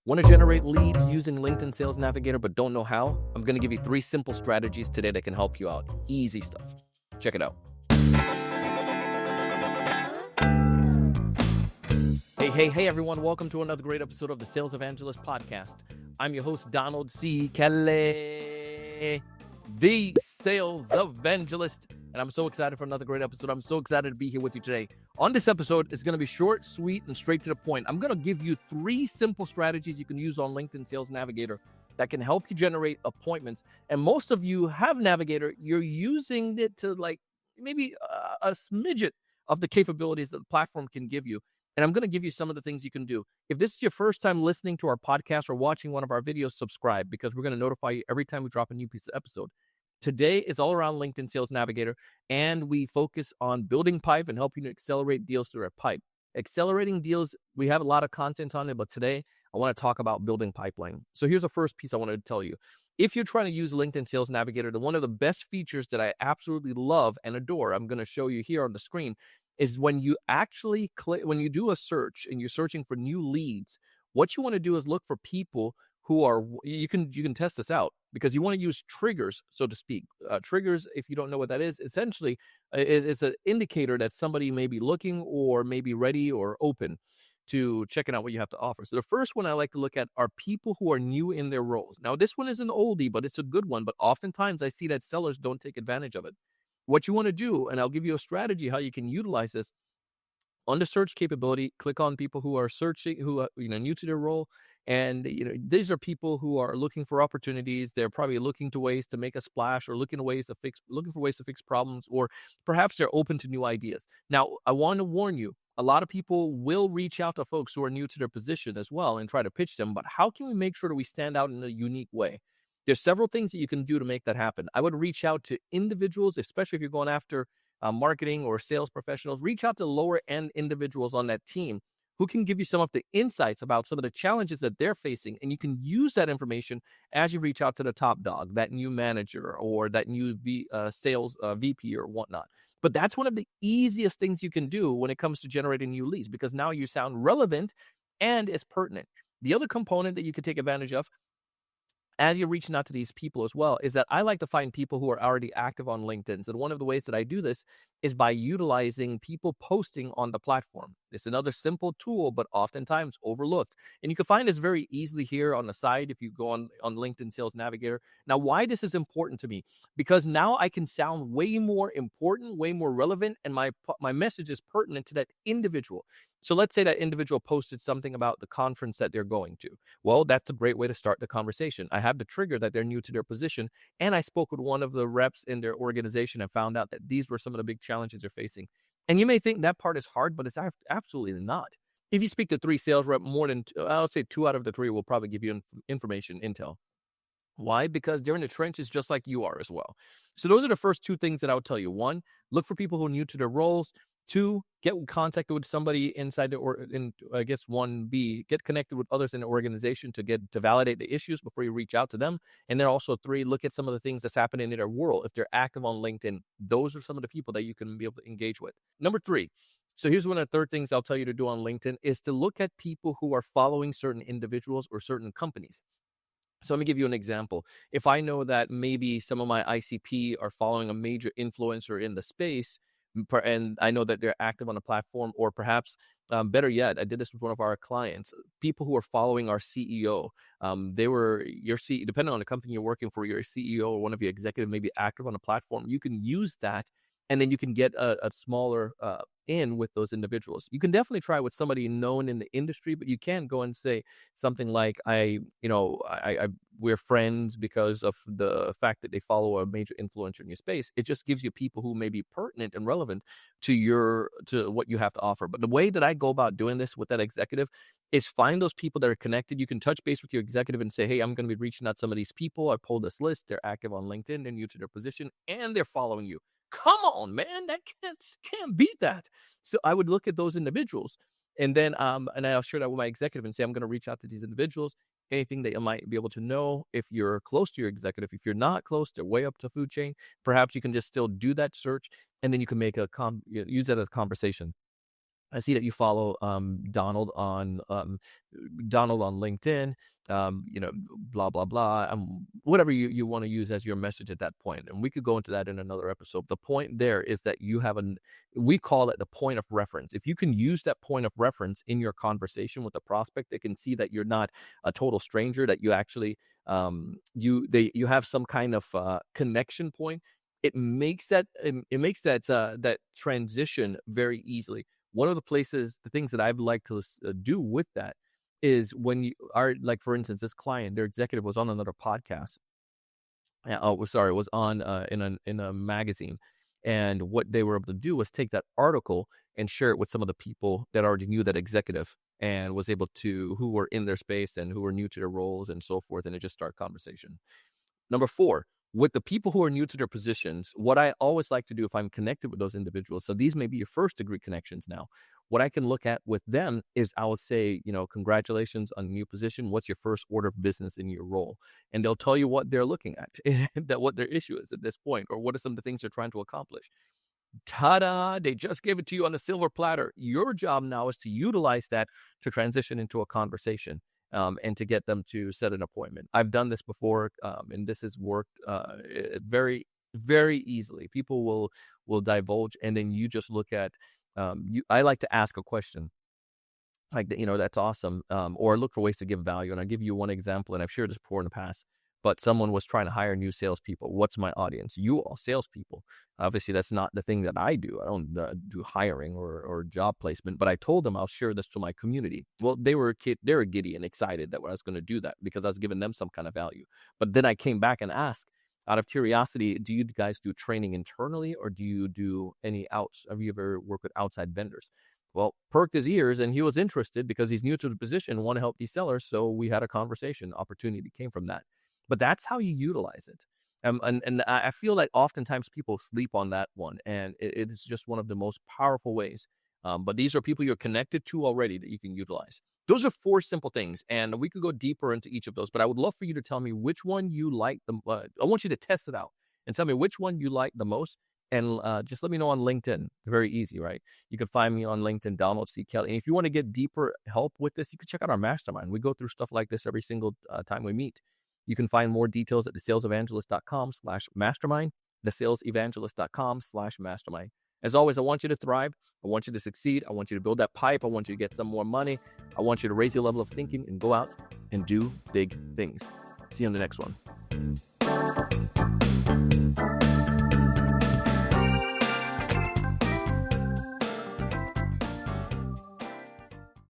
Want to generate leads using LinkedIn Sales Navigator but don't know how? I'm going to give you 3 simple strategies today that can help you out. Easy stuff. Check it out. Hey, everyone. Welcome to another great episode of the Sales Evangelist Podcast. I'm your host, Donald C. Kelly, the Sales Evangelist. And I'm so excited for another great episode. I'm so excited to be here with you today. On this episode, it's going to be short, sweet, and straight to the point. I'm going to give you 3 simple strategies you can use on LinkedIn Sales Navigator that can help you generate appointments. And most of you have Navigator. You're using it to maybe a smidget of the capabilities that the platform can give you. And I'm going to give you some of the things you can do. If this is your first time listening to our podcast or watching one of our videos, subscribe, because we're going to notify you every time we drop a new piece of episode. Today is all around LinkedIn Sales Navigator, and we focus on building pipe and helping you accelerate deals through our pipe. Accelerating deals, we have a lot of content on it, but today I want to talk about building pipeline. So here's the first piece I wanted to tell you. If you're trying to use LinkedIn Sales Navigator, one of the best features that I absolutely love and adore, I'm going to show you here on the screen, is when you actually when you do a search and you're searching for new leads, what you want to do is look for people who are, you can test this out, because you want to use triggers, so to speak. Triggers, if you don't know what that is, essentially is an indicator that somebody may be looking or may be ready or open to checking out what you have to offer. So the first one I like to look at are people who are new in their roles. Now, this one is an oldie, but it's a good one. But oftentimes I see that sellers don't take advantage of it. What you want to do, and I'll give you a strategy how you can utilize this. On the search capability, click on people who are searching, who are new to their role. And these are people who are looking for opportunities. They're probably looking to ways to make a splash, or looking for ways to fix problems, or perhaps they're open to new ideas. Now, I want to warn you, a lot of people will reach out to folks who are new to their position as well and try to pitch them. But how can we make sure that we stand out in a unique way? There's several things that you can do to make that happen. I would reach out to individuals, especially if you're going after marketing or sales professionals. Reach out to lower end individuals on that team who can give you some of the insights about some of the challenges that they're facing. And you can use that information as you reach out to the top dog, that new manager or that new sales VP or whatnot. But that's one of the easiest things you can do when it comes to generating new leads, because now you sound relevant and it's pertinent. The other component that you can take advantage of as you're reaching out to these people as well is that I like to find people who are already active on LinkedIn. And one of the ways that I do this is by utilizing people posting on the platform. It's another simple tool, but oftentimes overlooked. And you can find this very easily here on the side if you go on LinkedIn Sales Navigator. Now, why this is important to me? Because now I can sound way more important, way more relevant, and my message is pertinent to that individual. So let's say that individual posted something about the conference that they're going to. Well, that's a great way to start the conversation. I have the trigger that they're new to their position, and I spoke with one of the reps in their organization and found out that these were some of the big challenges they're facing. And you may think that part is hard, but it's absolutely not. If you speak to 3 sales reps, more than I would say 2 out of the 3 will probably give you information, intel. Why? Because they're in the trenches just like you are as well. So those are the first 2 things that I would tell you. 1, look for people who are new to their roles. 2, get contacted with somebody inside the, or in, I guess 1B, get connected with others in the organization to validate the issues before you reach out to them. And then also 3, look at some of the things that's happening in their world. If they're active on LinkedIn, those are some of the people that you can be able to engage with. Number 3. So here's one of the third things I'll tell you to do on LinkedIn is to look at people who are following certain individuals or certain companies. So let me give you an example. If I know that maybe some of my ICP are following a major influencer in the space, and I know that they're active on the platform, or perhaps better yet, I did this with one of our clients, people who are following our CEO. They were your CEO, depending on the company you're working for, your CEO or one of your executives may be active on the platform. You can use that, and then you can get a smaller in with those individuals. You can definitely try with somebody known in the industry, but you can't go and say something like, we're friends because of the fact that they follow a major influencer in your space. It just gives you people who may be pertinent and relevant to what you have to offer. But the way that I go about doing this with that executive is find those people that are connected. You can touch base with your executive and say, hey, I'm going to be reaching out to some of these people. I pulled this list. They're active on LinkedIn. They're new to their position, and they're following you. Come on, man, that can't beat that. So I would look at those individuals, and then and I'll share that with my executive and say, I'm going to reach out to these individuals. Anything that you might be able to know if you're close to your executive. If you're not close, they're way up the food chain. Perhaps you can just still do that search, and then you can make use that as a conversation. I see that you follow Donald on LinkedIn, blah blah blah, whatever you want to use as your message at that point. And we could go into that in another episode. The point there is that you have we call it the point of reference. If you can use that point of reference in your conversation with the prospect, they can see that you're not a total stranger, that you actually you have some kind of connection point. It makes that transition very easily. One of the things that I'd like to do with that is when you are, like, for instance, this client, their executive was on another podcast. Sorry, it was on in a magazine, and what they were able to do was take that article and share it with some of the people that already knew that executive, and was able to, who were in their space and who were new to their roles and so forth, and it just started conversation. Number four, with the people who are new to their positions, what I always like to do if I'm connected with those individuals, so these may be your first degree connections now, what I can look at with them is I will say, congratulations on a new position. What's your first order of business in your role? And they'll tell you what they're looking at, that what their issue is at this point, or what are some of the things they're trying to accomplish. Ta-da! They just gave it to you on a silver platter. Your job now is to utilize that to transition into a conversation, and to get them to set an appointment. I've done this before, and this has worked very, very easily. People will divulge, and then you just look at. I like to ask a question. Like, that's awesome. Or look for ways to give value. And I'll give you one example, and I've shared this before in the past. But someone was trying to hire new salespeople. What's my audience? You all, salespeople. Obviously, that's not the thing that I do. I don't do hiring or job placement. But I told them I'll share this to my community. Well, they were giddy and excited that I was going to do that because I was giving them some kind of value. But then I came back and asked, out of curiosity, do you guys do training internally, or do you do any outs? Have you ever worked with outside vendors? Well, perked his ears, and he was interested because he's new to the position and want to help these sellers. So we had a conversation. Opportunity came from that. But that's how you utilize it. And I feel like oftentimes people sleep on that one, and it is just one of the most powerful ways. But these are people you're connected to already that you can utilize. Those are four simple things, and we could go deeper into each of those. But I would love for you to tell me which one you like. I want you to test it out and tell me which one you like the most. And just let me know on LinkedIn. Very easy, right? You can find me on LinkedIn, Donald C. Kelly. And if you want to get deeper help with this, you can check out our mastermind. We go through stuff like this every single time we meet. You can find more details at thesalesevangelist.com/mastermind, thesalesevangelist.com/mastermind. As always, I want you to thrive. I want you to succeed. I want you to build that pipe. I want you to get some more money. I want you to raise your level of thinking and go out and do big things. See you on the next one.